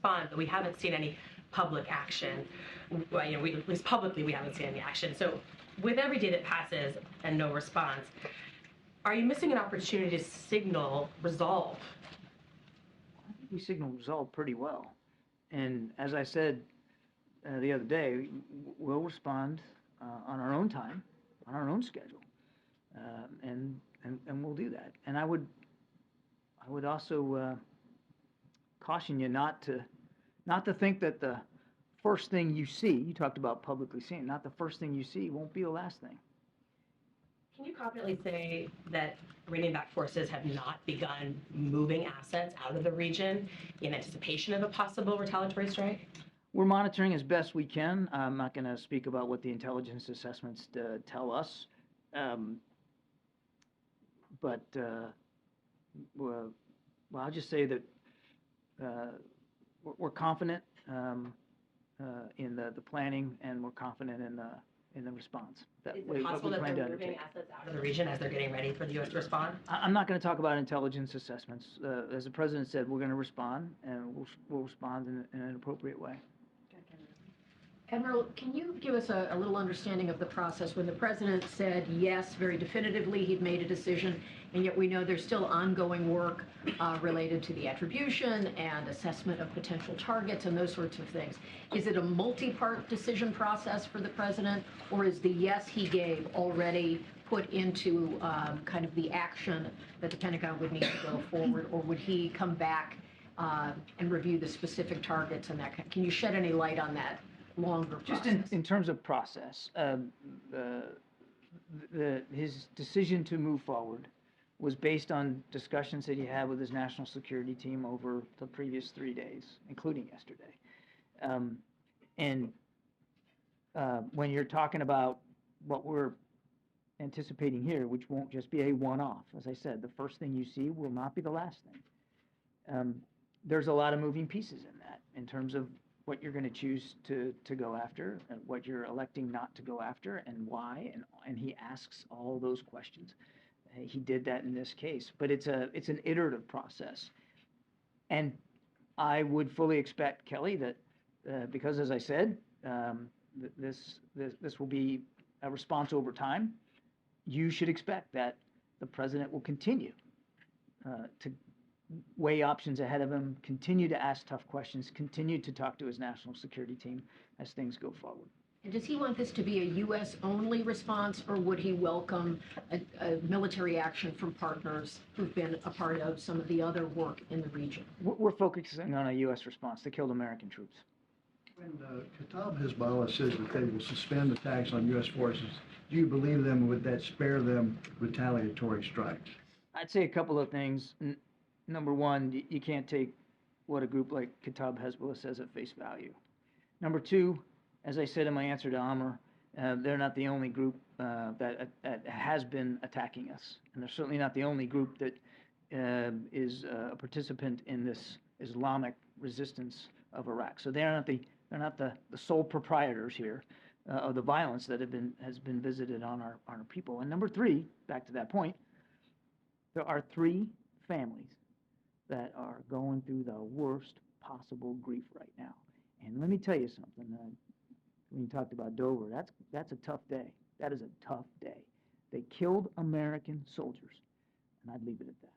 respond, but we haven't seen any public action. Well, at least publicly, we haven't seen any action. So with every day that passes and no response, are you missing an opportunity to signal resolve? I think we signal resolve pretty well. And as I said the other day, we'll respond on our own time, on our own schedule, and we'll do that. And I would also caution you not to think that the first thing you see, you talked about publicly seeing, not the first thing you see won't be the last thing. Can you confidently say that Iranian backed forces have not begun moving assets out of the region in anticipation of a possible retaliatory strike? We're monitoring as best we can. I'm not going to speak about what the intelligence assessments tell us, but well, I'll just say that we're confident in the planning, and we're confident in the response. Is it possible that they're moving assets out of the region as they're getting ready for the U.S. to respond? I'm not going to talk about intelligence assessments. As the president said, we're going to respond, and we'll respond in an appropriate way. Admiral, can you give us a little understanding of the process when the president said yes, very definitively, he'd made a decision, and yet we know there's still ongoing work related to the attribution and assessment of potential targets and those sorts of things. Is it a multi-part decision process for the president, or is the yes he gave already put into kind of the action that the Pentagon would need to go forward, or would he come back and review the specific targets and that? Can you shed any light on that longer process? Just in terms of process, his decision to move forward was based on discussions that he had with his national security team over the previous 3 days, including yesterday. When you're talking about what we're anticipating here, which won't just be a one-off, as I said, the first thing you see will not be the last thing. There's a lot of moving pieces in that, in terms of what you're going to choose to go after, and what you're electing not to go after, and why, and he asks all those questions. He did that in this case, but it's an iterative process, and I would fully expect, Kelly, that because, as I said, this will be a response over time. You should expect that the president will continue to weigh options ahead of him, continue to ask tough questions, continue to talk to his national security team as things go forward. And does he want this to be a U.S.-only response, or would he welcome a military action from partners who've been a part of some of the other work in the region? We're focusing on a U.S. response to killed American troops. When Kataib Hezbollah says that they will suspend attacks on U.S. forces, do you believe them? Would that spare them retaliatory strikes? I'd say a couple of things. Number one, you can't take what a group like Kataib Hezbollah says at face value. Number two, as I said in my answer to Amr, they're not the only group that has been attacking us, and they're certainly not the only group that is a participant in this Islamic resistance of Iraq. So they're not the sole proprietors here of the violence that has been visited on our people. And number three, back to that point, there are 3 families that are going through the worst possible grief right now. And let me tell you something. When you talked about Dover, that's a tough day. That is a tough day. They killed American soldiers, and I'd leave it at that.